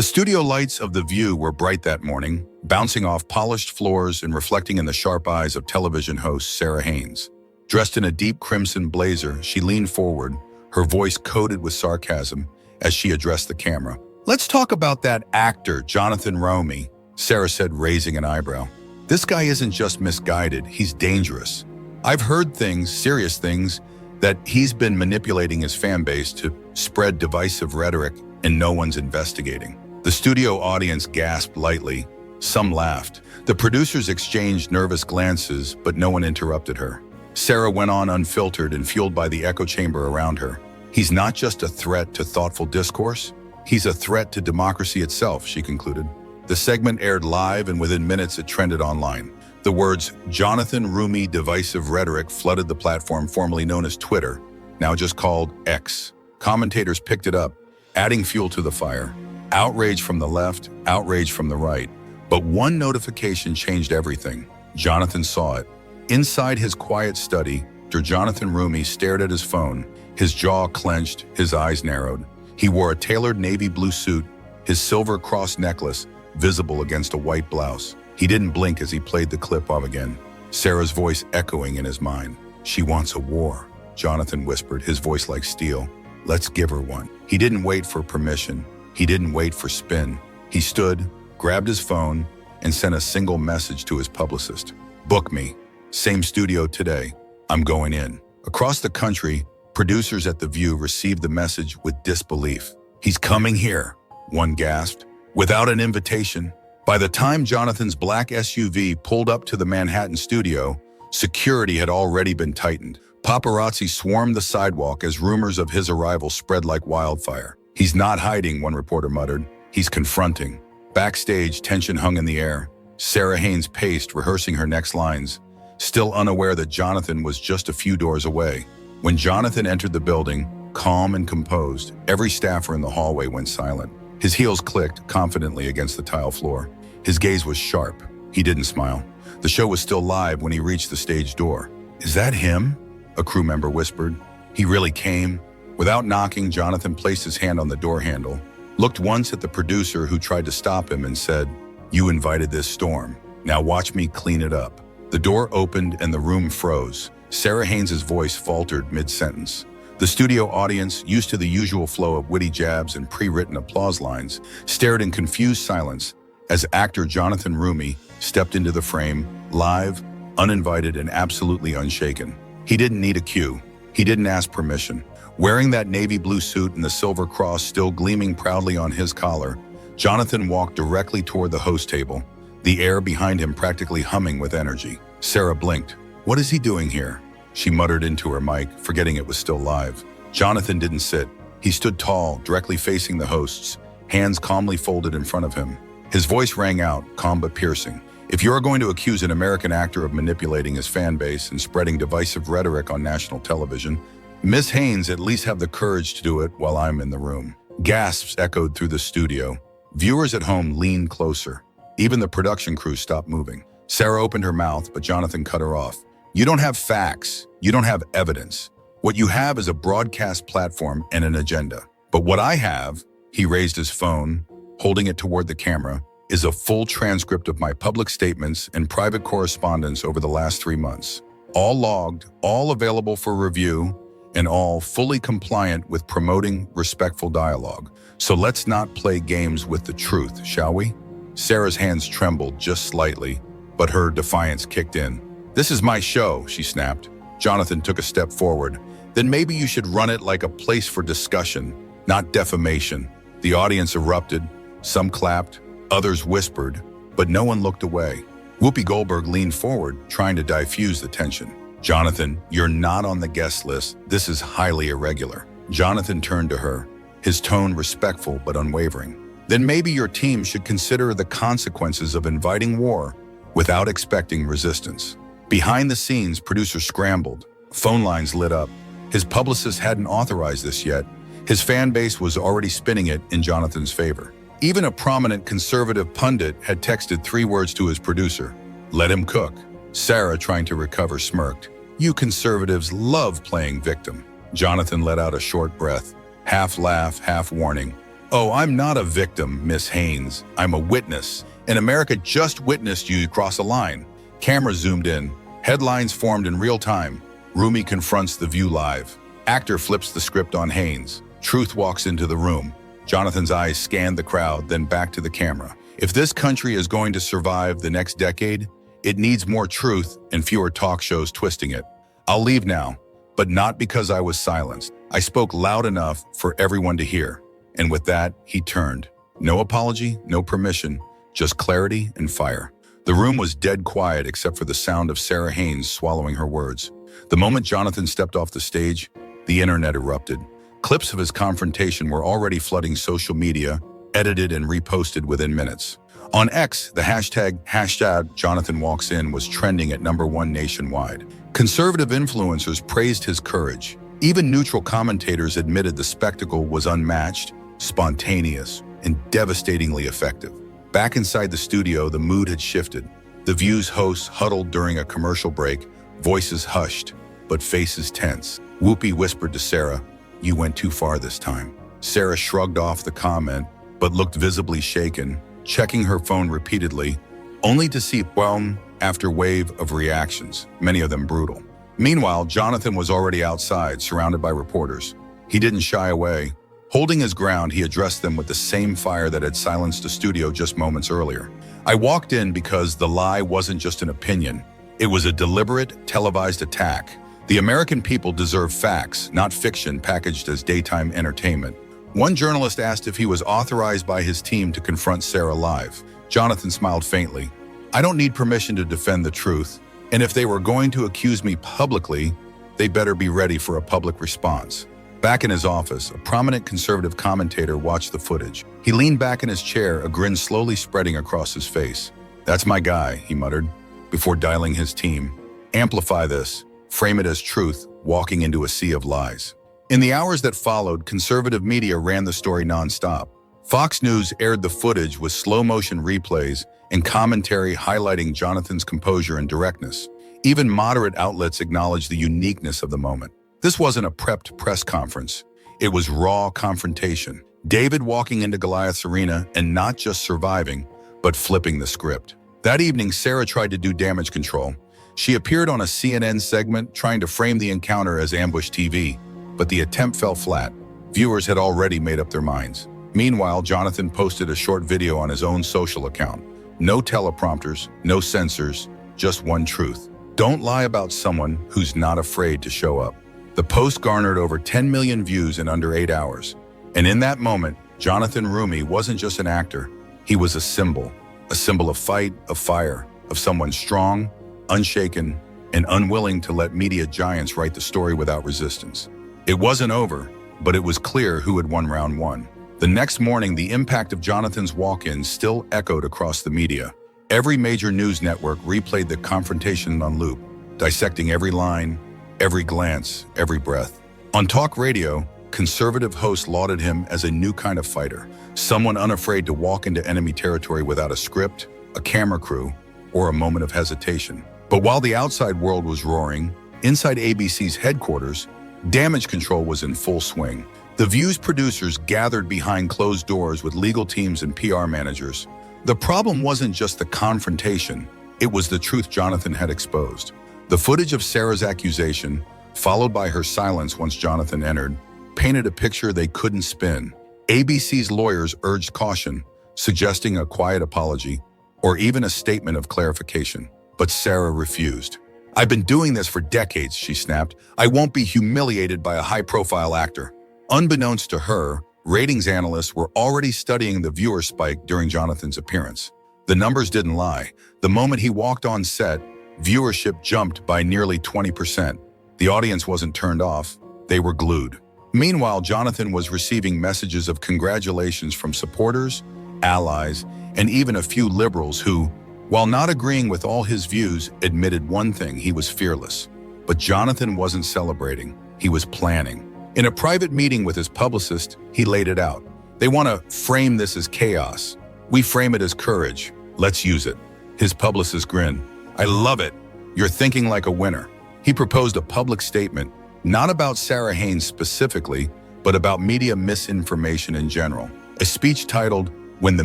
The studio lights of The View were bright that morning, bouncing off polished floors and reflecting in the sharp eyes of television host Sara Haines. Dressed in a deep crimson blazer, she leaned forward, her voice coated with sarcasm as she addressed the camera. "Let's talk about that actor, Jonathan Roumie," Sara said, raising an eyebrow. "This guy isn't just misguided, he's dangerous. I've heard things, serious things, that he's been manipulating his fan base to spread divisive rhetoric, and no one's investigating." The studio audience gasped lightly. Some laughed. The producers exchanged nervous glances, but no one interrupted her. Sara went on unfiltered and fueled by the echo chamber around her. "He's not just a threat to thoughtful discourse, he's a threat to democracy itself," she concluded. The segment aired live, and within minutes it trended online. The words "Jonathan Roumie divisive rhetoric" flooded the platform formerly known as Twitter, now just called X. Commentators picked it up, adding fuel to the fire. Outrage from the left, outrage from the right. But one notification changed everything. Jonathan saw it. Inside his quiet study, Jonathan Roumie stared at his phone, his jaw clenched, his eyes narrowed. He wore a tailored navy blue suit, his silver cross necklace visible against a white blouse. He didn't blink as he played the clip of again, Sara's voice echoing in his mind. "She wants a war," Jonathan whispered, his voice like steel. "Let's give her one." He didn't wait for permission. He didn't wait for spin. He stood, grabbed his phone, and sent a single message to his publicist. "Book me. Same studio today. I'm going in." Across the country, producers at The View received the message with disbelief. "He's coming here," one gasped, "without an invitation." By the time Jonathan's black SUV pulled up to the Manhattan studio, security had already been tightened. Paparazzi swarmed the sidewalk as rumors of his arrival spread like wildfire. "He's not hiding," one reporter muttered. "He's confronting." Backstage, tension hung in the air. Sara Haines paced, rehearsing her next lines, still unaware that Jonathan was just a few doors away. When Jonathan entered the building, calm and composed, every staffer in the hallway went silent. His heels clicked confidently against the tile floor. His gaze was sharp. He didn't smile. The show was still live when he reached the stage door. "Is that him?" a crew member whispered. "He really came?" Without knocking, Jonathan placed his hand on the door handle, looked once at the producer who tried to stop him, and said, "You invited this storm. Now watch me clean it up." The door opened and the room froze. Sara Haines' voice faltered mid-sentence. The studio audience, used to the usual flow of witty jabs and pre-written applause lines, stared in confused silence as actor Jonathan Roumie stepped into the frame, live, uninvited, and absolutely unshaken. He didn't need a cue. He didn't ask permission. Wearing that navy blue suit and the silver cross still gleaming proudly on his collar, Jonathan walked directly toward the host table, the air behind him practically humming with energy. Sara blinked. "What is he doing here?" she muttered into her mic, forgetting it was still live. Jonathan didn't sit. He stood tall, directly facing the hosts, hands calmly folded in front of him. His voice rang out, calm but piercing. "If you're going to accuse an American actor of manipulating his fan base and spreading divisive rhetoric on national television, Ms. Haines at least have the courage to do it while I'm in the room." Gasps echoed through the studio. Viewers at home leaned closer. Even the production crew stopped moving. Sara opened her mouth, but Jonathan cut her off. "You don't have facts. You don't have evidence. What you have is a broadcast platform and an agenda. But what I have," he raised his phone, holding it toward the camera, "is a full transcript of my public statements and private correspondence over the last 3 months. All logged, all available for review, and all fully compliant with promoting respectful dialogue. So let's not play games with the truth, shall we?" Sara's hands trembled just slightly, but her defiance kicked in. "This is my show," she snapped. Jonathan took a step forward. "Then maybe you should run it like a place for discussion, not defamation." The audience erupted. Some clapped, others whispered, but no one looked away. Whoopi Goldberg leaned forward, trying to diffuse the tension. "Jonathan, you're not on the guest list. This is highly irregular." Jonathan turned to her, his tone respectful but unwavering. "Then maybe your team should consider the consequences of inviting war without expecting resistance." Behind the scenes, producers scrambled. Phone lines lit up. His publicist hadn't authorized this yet. His fan base was already spinning it in Jonathan's favor. Even a prominent conservative pundit had texted 3 words to his producer: "Let him cook." Sara, trying to recover, smirked. "You conservatives love playing victim." Jonathan let out a short breath, half laugh, half warning. "Oh, I'm not a victim, Miss Haines. I'm a witness. And America just witnessed you cross a line." Camera zoomed in. Headlines formed in real time. Roumie confronts The View live. Actor flips the script on Haines. Truth walks into the room. Jonathan's eyes scan the crowd, then back to the camera. If this country is going to survive the next decade, it needs more truth and fewer talk shows twisting it. "I'll leave now, but not because I was silenced. I spoke loud enough for everyone to hear." And with that, he turned. No apology, no permission, just clarity and fire. The room was dead quiet except for the sound of Sara Haines swallowing her words. The moment Jonathan stepped off the stage, the internet erupted. Clips of his confrontation were already flooding social media, edited and reposted within minutes. On X, the hashtag #JonathanWalksIn was trending at #1 nationwide. Conservative influencers praised his courage. Even neutral commentators admitted the spectacle was unmatched, spontaneous, and devastatingly effective. Back inside the studio, the mood had shifted. The View's hosts huddled during a commercial break, voices hushed, but faces tense. Whoopi whispered to Sara, "You went too far this time." Sara shrugged off the comment, but looked visibly shaken, checking her phone repeatedly, only to see whelm after wave of reactions, many of them brutal. Meanwhile, Jonathan was already outside, surrounded by reporters. He didn't shy away. Holding his ground, he addressed them with the same fire that had silenced the studio just moments earlier. "I walked in because the lie wasn't just an opinion. It was a deliberate, televised attack. The American people deserve facts, not fiction packaged as daytime entertainment." One journalist asked if he was authorized by his team to confront Sara live. Jonathan smiled faintly. "I don't need permission to defend the truth, and if they were going to accuse me publicly, they better be ready for a public response." Back in his office, a prominent conservative commentator watched the footage. He leaned back in his chair, a grin slowly spreading across his face. "That's my guy," he muttered, before dialing his team. "Amplify this. Frame it as truth, walking into a sea of lies." In the hours that followed, conservative media ran the story nonstop. Fox News aired the footage with slow-motion replays and commentary highlighting Jonathan's composure and directness. Even moderate outlets acknowledged the uniqueness of the moment. This wasn't a prepped press conference. It was raw confrontation. David walking into Goliath's arena and not just surviving, but flipping the script. That evening, Sara tried to do damage control. She appeared on a CNN segment trying to frame the encounter as ambush TV, but the attempt fell flat. Viewers had already made up their minds. Meanwhile, Jonathan posted a short video on his own social account. No teleprompters, no censors, just one truth. Don't lie about someone who's not afraid to show up. The post garnered over 10 million views in under 8 hours. And in that moment, Jonathan Roumie wasn't just an actor. He was a symbol of fight, of fire, of someone strong, unshaken, and unwilling to let media giants write the story without resistance. It wasn't over, but it was clear who had won round one. The next morning, the impact of Jonathan's walk-in still echoed across the media. Every major news network replayed the confrontation on loop, dissecting every line, every glance, every breath. On talk radio, conservative hosts lauded him as a new kind of fighter, someone unafraid to walk into enemy territory without a script, a camera crew, or a moment of hesitation. But while the outside world was roaring, inside ABC's headquarters, damage control was in full swing. The View's producers gathered behind closed doors with legal teams and PR managers. The problem wasn't just the confrontation, it was the truth Jonathan had exposed. The footage of Sara's accusation, followed by her silence once Jonathan entered, painted a picture they couldn't spin. ABC's lawyers urged caution, suggesting a quiet apology or even a statement of clarification. But Sara refused. "I've been doing this for decades," she snapped. "I won't be humiliated by a high-profile actor." Unbeknownst to her, ratings analysts were already studying the viewer spike during Jonathan's appearance. The numbers didn't lie. The moment he walked on set, viewership jumped by nearly 20%. The audience wasn't turned off, they were glued. Meanwhile, Jonathan was receiving messages of congratulations from supporters, allies, and even a few liberals who, while not agreeing with all his views, admitted one thing: he was fearless. But Jonathan wasn't celebrating, he was planning. In a private meeting with his publicist, he laid it out. "They want to frame this as chaos. We frame it as courage. Let's use it." His publicist grinned. "I love it. You're thinking like a winner." He proposed a public statement, not about Sara Haines specifically, but about media misinformation in general. a speech titled, "When the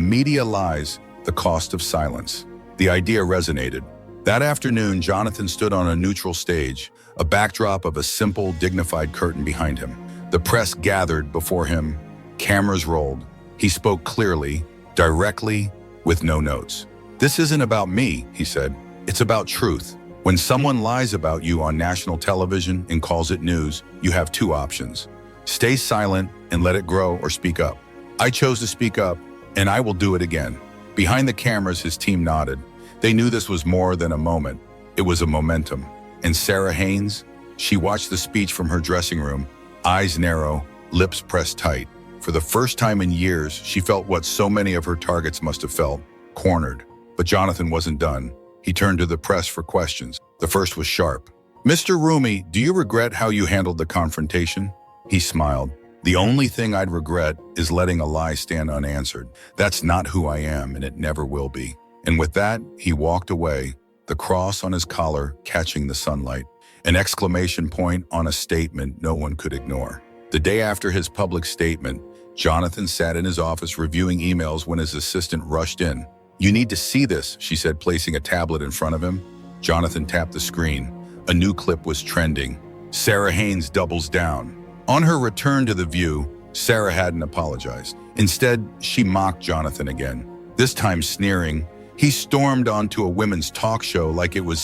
Media Lies, the Cost of Silence." The idea resonated. That afternoon, Jonathan stood on a neutral stage, a backdrop of a simple, dignified curtain behind him. The press gathered before him. Cameras rolled. He spoke clearly, directly, with no notes. "This isn't about me," he said. "It's about truth. When someone lies about you on national television and calls it news, you have two options. Stay silent and let it grow, or speak up. I chose to speak up, and I will do it again." Behind the cameras, his team nodded. They knew this was more than a moment. It was a momentum. And Sara Haines, she watched the speech from her dressing room, eyes narrow, lips pressed tight. For the first time in years, she felt what so many of her targets must have felt, cornered. But Jonathan wasn't done. He turned to the press for questions. The first was sharp. "Mr. Roumie, do you regret how you handled the confrontation?" He smiled. "The only thing I'd regret is letting a lie stand unanswered. That's not who I am, and it never will be." And with that, he walked away, the cross on his collar catching the sunlight, an exclamation point on a statement no one could ignore. The day after his public statement, Jonathan sat in his office reviewing emails when his assistant rushed in. "You need to see this," she said, placing a tablet in front of him. Jonathan tapped the screen. A new clip was trending. Sara Haines doubles down. On her return to The View, Sara hadn't apologized. Instead, she mocked Jonathan again, this time sneering. He stormed onto a women's talk show like it was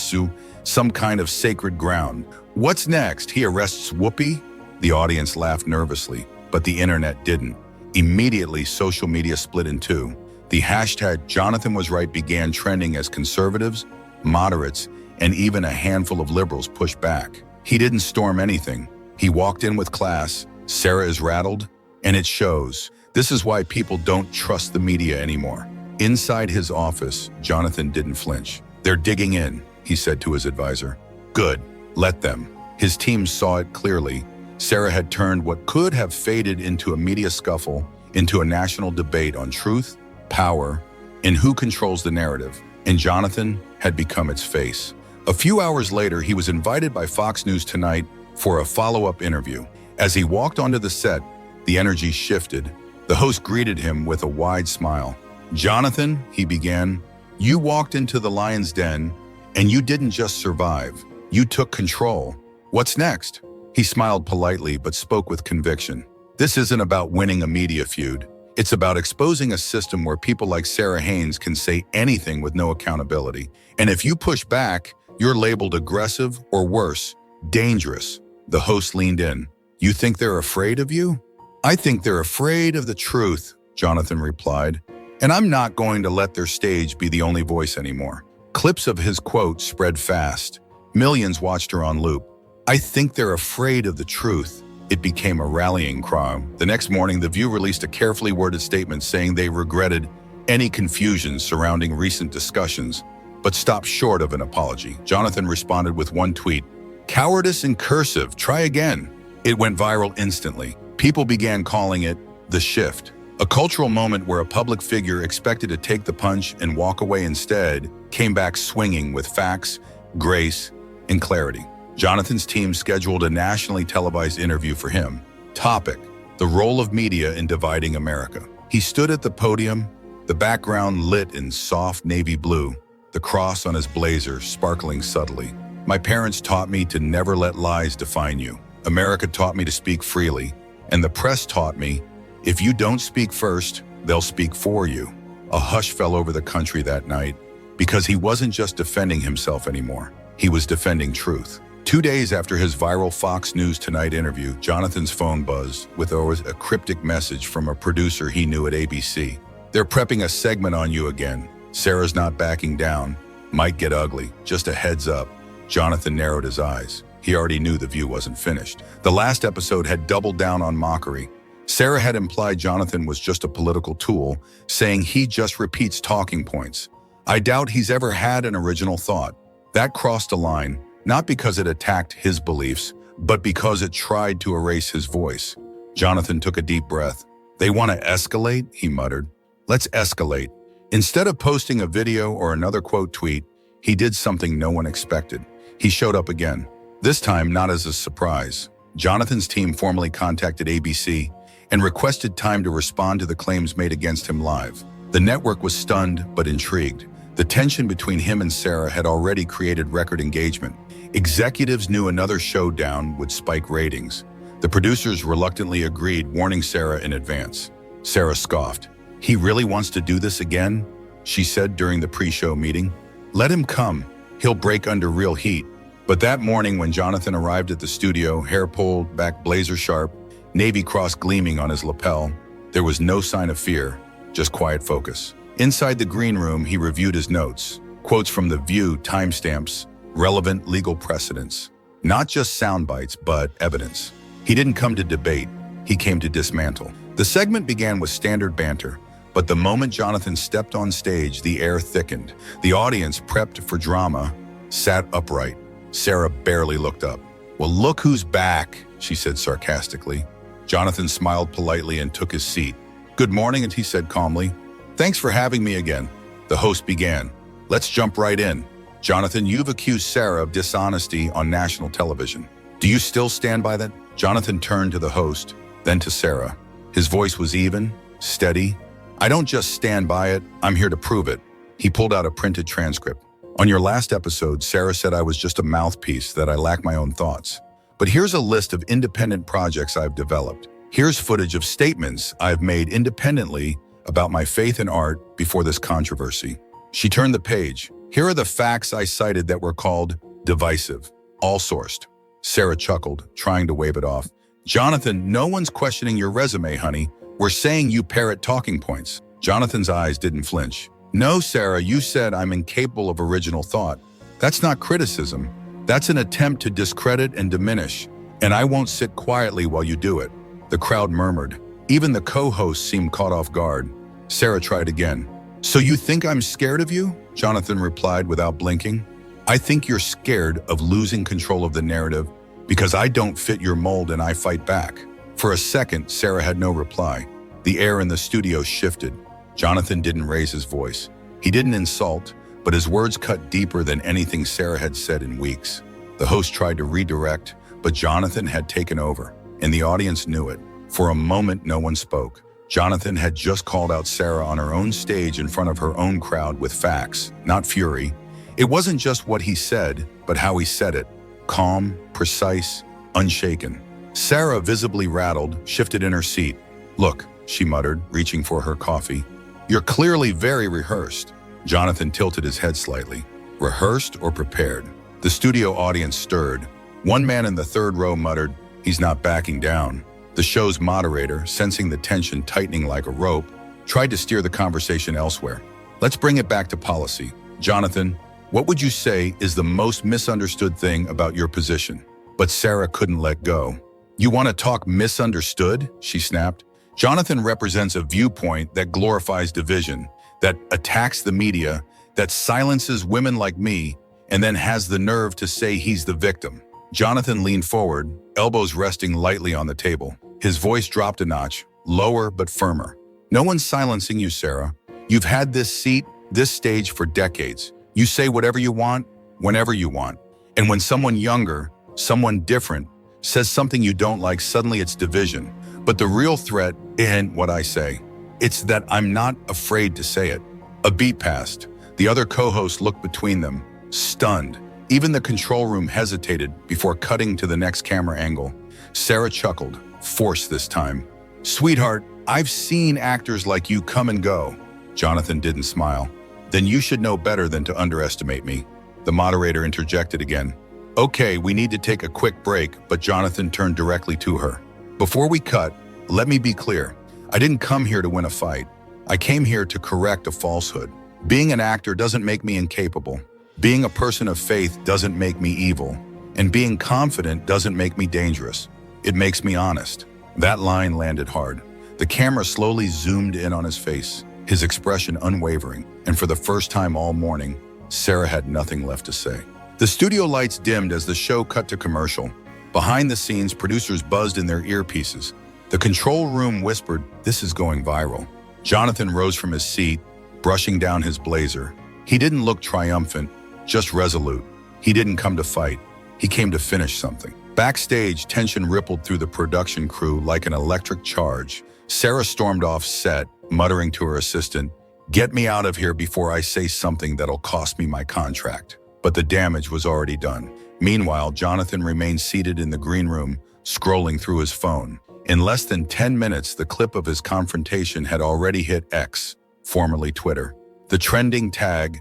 some kind of sacred ground. "What's next? He arrests Whoopi?" The audience laughed nervously, but the internet didn't. Immediately, social media split in two. The hashtag Jonathan was right began trending as conservatives, moderates, and even a handful of liberals pushed back. He didn't storm anything. He walked in with class. Sara is rattled, and it shows. This is why people don't trust the media anymore. Inside his office, Jonathan didn't flinch. "They're digging in," he said to his advisor. "Good, let them." His team saw it clearly. Sara had turned what could have faded into a media scuffle into a national debate on truth, power, and who controls the narrative. And Jonathan had become its face. A few hours later, he was invited by Fox News Tonight for a follow-up interview. As he walked onto the set, the energy shifted. The host greeted him with a wide smile. "Jonathan," he began, "you walked into the lion's den, and you didn't just survive. You took control. What's next?" He smiled politely but spoke with conviction. "This isn't about winning a media feud. It's about exposing a system where people like Sara Haines can say anything with no accountability. And if you push back, you're labeled aggressive or worse, dangerous." The host leaned in. "You think they're afraid of you?" "I think they're afraid of the truth," Jonathan replied. "And I'm not going to let their stage be the only voice anymore." Clips of his quote spread fast. Millions watched her on loop. "I think they're afraid of the truth." It became a rallying cry. The next morning, The View released a carefully worded statement saying they regretted any confusion surrounding recent discussions, but stopped short of an apology. Jonathan responded with one tweet, "Cowardice in cursive, try again." It went viral instantly. People began calling it the shift. A cultural moment where a public figure expected to take the punch and walk away instead came back swinging with facts, grace, and clarity. Jonathan's team scheduled a nationally televised interview for him. Topic: the role of media in dividing America. He stood at the podium, the background lit in soft navy blue, the cross on his blazer sparkling subtly. "My parents taught me to never let lies define you. America taught me to speak freely, and the press taught me, if you don't speak first, they'll speak for you." A hush fell over the country that night, because he wasn't just defending himself anymore. He was defending truth. 2 days after his viral Fox News Tonight interview, Jonathan's phone buzzed with a cryptic message from a producer he knew at ABC. "They're prepping a segment on you again. Sara's not backing down. Might get ugly. Just a heads up." Jonathan narrowed his eyes. He already knew The View wasn't finished. The last episode had doubled down on mockery. Sara had implied Jonathan was just a political tool, saying he just repeats talking points. "I doubt he's ever had an original thought." That crossed a line. Not because it attacked his beliefs, but because it tried to erase his voice. Jonathan took a deep breath. "They want to escalate," he muttered. "Let's escalate." Instead of posting a video or another quote tweet, he did something no one expected. He showed up again. This time not as a surprise. Jonathan's team formally contacted ABC, and requested time to respond to the claims made against him live. The network was stunned but intrigued. The tension between him and Sara had already created record engagement. Executives knew another showdown would spike ratings. The producers reluctantly agreed, warning Sara in advance. Sara scoffed. "He really wants to do this again?" she said during the pre-show meeting. "Let him come. He'll break under real heat." But that morning when Jonathan arrived at the studio, hair pulled back blazer sharp, navy cross gleaming on his lapel, there was no sign of fear, just quiet focus. Inside the green room, he reviewed his notes, quotes from The View, timestamps, relevant legal precedents. Not just sound bites, but evidence. He didn't come to debate, he came to dismantle. The segment began with standard banter, but the moment Jonathan stepped on stage, the air thickened. The audience, prepped for drama, sat upright. Sara barely looked up. "Well, look who's back," she said sarcastically. Jonathan smiled politely and took his seat. "Good morning," and he said calmly. "Thanks for having me again." The host began. "Let's jump right in. Jonathan, you've accused Sara of dishonesty on national television. Do you still stand by that?" Jonathan turned to the host, then to Sara. His voice was even, steady. "I don't just stand by it, I'm here to prove it." He pulled out a printed transcript. "On your last episode, Sara said I was just a mouthpiece, that I lack my own thoughts. But here's a list of independent projects I've developed. Here's footage of statements I've made independently about my faith in art before this controversy." She turned the page. "Here are the facts I cited that were called divisive, all sourced." Sara chuckled, trying to wave it off. "Jonathan, no one's questioning your resume, honey. We're saying you parrot talking points." Jonathan's eyes didn't flinch. "No, Sara, you said I'm incapable of original thought. That's not criticism. That's an attempt to discredit and diminish, and I won't sit quietly while you do it." The crowd murmured. Even the co-host seemed caught off guard. Sara tried again. "So you think I'm scared of you?" Jonathan replied without blinking. "I think you're scared of losing control of the narrative because I don't fit your mold and I fight back." For a second, Sara had no reply. The air in the studio shifted. Jonathan didn't raise his voice. He didn't insult, but his words cut deeper than anything Sara had said in weeks. The host tried to redirect, but Jonathan had taken over, and the audience knew it. For a moment, no one spoke. Jonathan had just called out Sara on her own stage in front of her own crowd with facts, not fury. It wasn't just what he said, but how he said it. Calm, precise, unshaken. Sara, visibly rattled, shifted in her seat. "Look," she muttered, reaching for her coffee. "You're clearly very rehearsed." Jonathan tilted his head slightly. "Rehearsed or prepared?" The studio audience stirred. One man in the third row muttered, "He's not backing down." The show's moderator, sensing the tension tightening like a rope, tried to steer the conversation elsewhere. "Let's bring it back to policy. Jonathan, what would you say is the most misunderstood thing about your position?" But Sara couldn't let go. "You want to talk misunderstood?" she snapped. "Jonathan represents a viewpoint that glorifies division, that attacks the media, that silences women like me, and then has the nerve to say he's the victim." Jonathan leaned forward, elbows resting lightly on the table. His voice dropped a notch, lower but firmer. "No one's silencing you, Sara. You've had this seat, this stage for decades. You say whatever you want, whenever you want. And when someone younger, someone different, says something you don't like, suddenly it's division. But the real threat isn't what I say. It's that I'm not afraid to say it." A beat passed. The other co-host looked between them, stunned. Even the control room hesitated before cutting to the next camera angle. Sara chuckled, forced this time. "Sweetheart, I've seen actors like you come and go." Jonathan didn't smile. "Then you should know better than to underestimate me." The moderator interjected again. "Okay, we need to take a quick break," but Jonathan turned directly to her. "Before we cut, let me be clear. I didn't come here to win a fight. I came here to correct a falsehood. Being an actor doesn't make me incapable. Being a person of faith doesn't make me evil. And being confident doesn't make me dangerous. It makes me honest." That line landed hard. The camera slowly zoomed in on his face, his expression unwavering, and for the first time all morning, Sara had nothing left to say. The studio lights dimmed as the show cut to commercial. Behind the scenes, producers buzzed in their earpieces. The control room whispered, "This is going viral." Jonathan rose from his seat, brushing down his blazer. He didn't look triumphant, just resolute. He didn't come to fight. He came to finish something. Backstage, tension rippled through the production crew like an electric charge. Sara stormed off set, muttering to her assistant, "Get me out of here before I say something that'll cost me my contract." But the damage was already done. Meanwhile, Jonathan remained seated in the green room, scrolling through his phone. In less than 10 minutes, the clip of his confrontation had already hit X, formerly Twitter. The trending tag,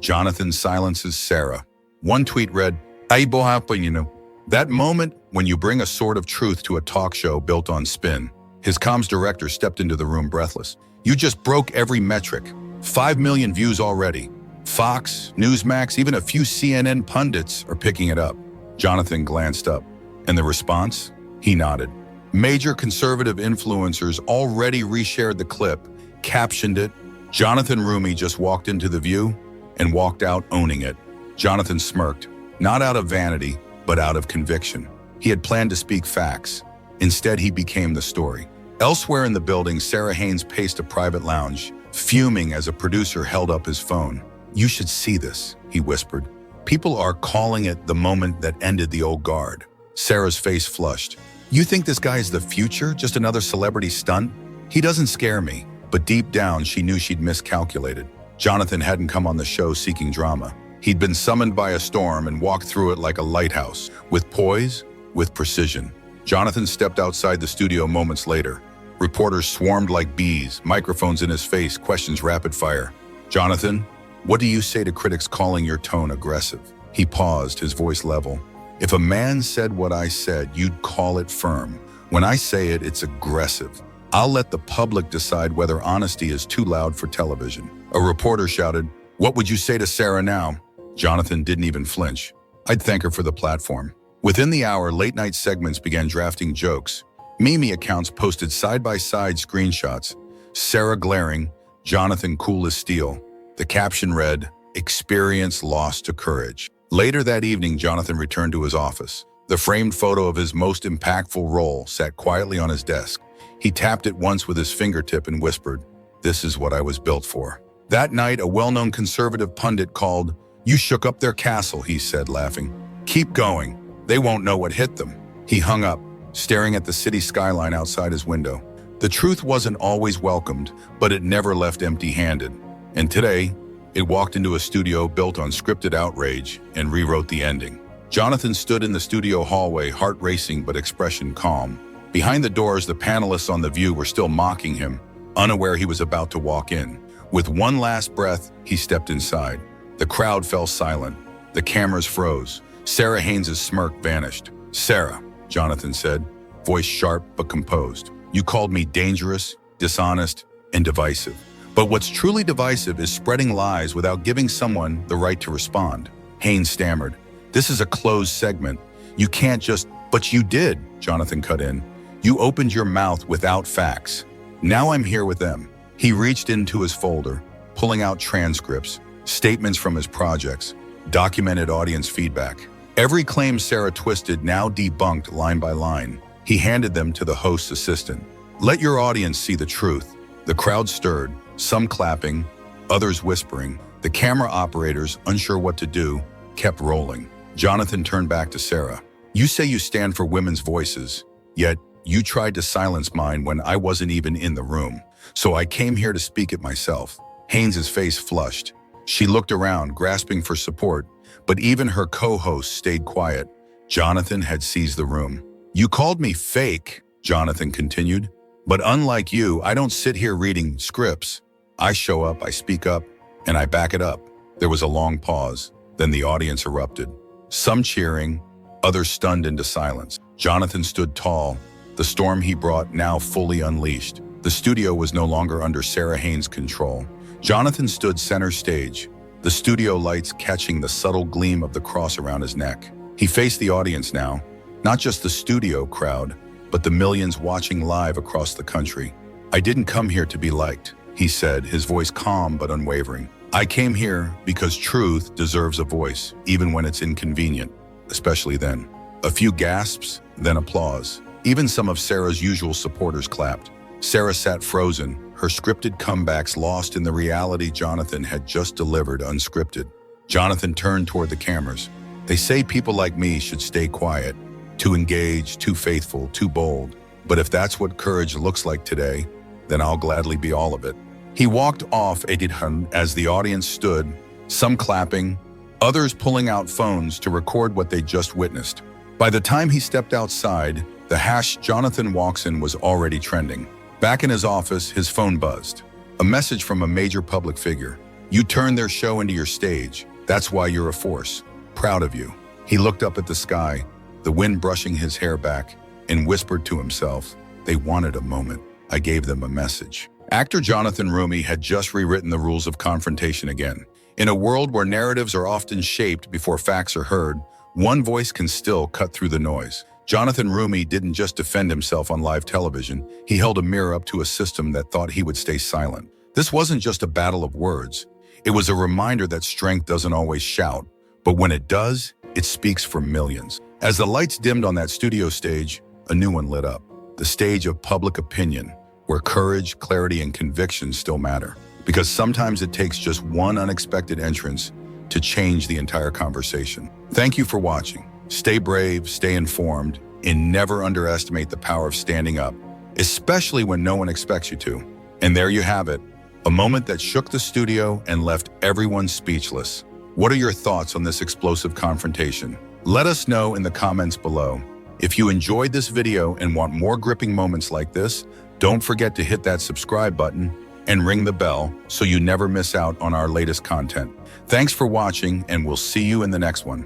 Jonathan silences Sara. One tweet read, "Ay bohapon. That moment when you bring a sword of truth to a talk show built on spin." His comms director stepped into the room breathless. "You just broke every metric. 5 million views already. Fox, Newsmax, even a few CNN pundits are picking it up." Jonathan glanced up. And the response? He nodded. Major conservative influencers already reshared the clip, captioned it. Jonathan Roumie just walked into the View and walked out owning it. Jonathan smirked, not out of vanity, but out of conviction. He had planned to speak facts. Instead, he became the story. Elsewhere in the building, Sara Haines paced a private lounge, fuming as a producer held up his phone. "You should see this," he whispered. "People are calling it the moment that ended the old guard." Sara's face flushed. "You think this guy is the future, just another celebrity stunt?" "He doesn't scare me." But deep down, she knew she'd miscalculated. Jonathan hadn't come on the show seeking drama. He'd been summoned by a storm and walked through it like a lighthouse, with poise, with precision. Jonathan stepped outside the studio moments later. Reporters swarmed like bees, microphones in his face, questions rapid fire. "Jonathan, what do you say to critics calling your tone aggressive?" He paused, his voice level. "If a man said what I said, you'd call it firm. When I say it, it's aggressive. I'll let the public decide whether honesty is too loud for television." A reporter shouted, "What would you say to Sara now?" Jonathan didn't even flinch. "I'd thank her for the platform." Within the hour, late-night segments began drafting jokes. Meme accounts posted side-by-side screenshots. Sara glaring, Jonathan cool as steel. The caption read, "Experience lost to courage." Later that evening, Jonathan returned to his office. The framed photo of his most impactful role sat quietly on his desk. He tapped it once with his fingertip and whispered, "This is what I was built for." That night, a well-known conservative pundit called, "You shook up their castle," he said, laughing. "Keep going. They won't know what hit them." He hung up, staring at the city skyline outside his window. The truth wasn't always welcomed, but it never left empty-handed. And today, it walked into a studio built on scripted outrage and rewrote the ending. Jonathan stood in the studio hallway, heart racing but expression calm. Behind the doors, the panelists on The View were still mocking him, unaware he was about to walk in. With one last breath, he stepped inside. The crowd fell silent. The cameras froze. Sara Haines' smirk vanished. "Sara," Jonathan said, voice sharp but composed, "you called me dangerous, dishonest, and divisive. But what's truly divisive is spreading lies without giving someone the right to respond." Haines stammered, "This is a closed segment. You can't just—" "But you did," Jonathan cut in. "You opened your mouth without facts. Now I'm here with them." He reached into his folder, pulling out transcripts, statements from his projects, documented audience feedback. Every claim Sara twisted now debunked line by line. He handed them to the host's assistant. "Let your audience see the truth." The crowd stirred, some clapping, others whispering. The camera operators, unsure what to do, kept rolling. Jonathan turned back to Sara. "You say you stand for women's voices, yet you tried to silence mine when I wasn't even in the room. So I came here to speak it myself." Haines' face flushed. She looked around, grasping for support, but even her co-host stayed quiet. Jonathan had seized the room. "You called me fake," Jonathan continued. "But unlike you, I don't sit here reading scripts. I show up, I speak up, and I back it up." There was a long pause. Then the audience erupted. Some cheering, others stunned into silence. Jonathan stood tall, the storm he brought now fully unleashed. The studio was no longer under Sara Haines' control. Jonathan stood center stage, the studio lights catching the subtle gleam of the cross around his neck. He faced the audience now, not just the studio crowd, but the millions watching live across the country. "I didn't come here to be liked," he said, his voice calm but unwavering. "I came here because truth deserves a voice, even when it's inconvenient, especially then." A few gasps, then applause. Even some of Sara's usual supporters clapped. Sara sat frozen, her scripted comebacks lost in the reality Jonathan had just delivered unscripted. Jonathan turned toward the cameras. "They say people like me should stay quiet. Too engaged, too faithful, too bold. But if that's what courage looks like today, then I'll gladly be all of it. He walked off as the audience stood, some clapping, others pulling out phones to record what they just witnessed. By the time he stepped outside, the #Jonathan walks in was already trending. Back in his office, his phone buzzed. A message from a major public figure. You turned their show into your stage. That's why you're a force. Proud of you. He looked up at the sky, the wind brushing his hair back, and whispered to himself, they wanted a moment. I gave them a message. Actor Jonathan Roumie had just rewritten the rules of confrontation again. In a world where narratives are often shaped before facts are heard, one voice can still cut through the noise. Jonathan Roumie didn't just defend himself on live television, he held a mirror up to a system that thought he would stay silent. This wasn't just a battle of words. It was a reminder that strength doesn't always shout, but when it does, it speaks for millions. As the lights dimmed on that studio stage, a new one lit up. The stage of public opinion, where courage, clarity, and conviction still matter. Because sometimes it takes just one unexpected entrance to change the entire conversation. Thank you for watching. Stay brave, stay informed, and never underestimate the power of standing up, especially when no one expects you to. And there you have it, a moment that shook the studio and left everyone speechless. What are your thoughts on this explosive confrontation? Let us know in the comments below. If you enjoyed this video and want more gripping moments like this, don't forget to hit that subscribe button and ring the bell so you never miss out on our latest content. Thanks for watching, and we'll see you in the next one.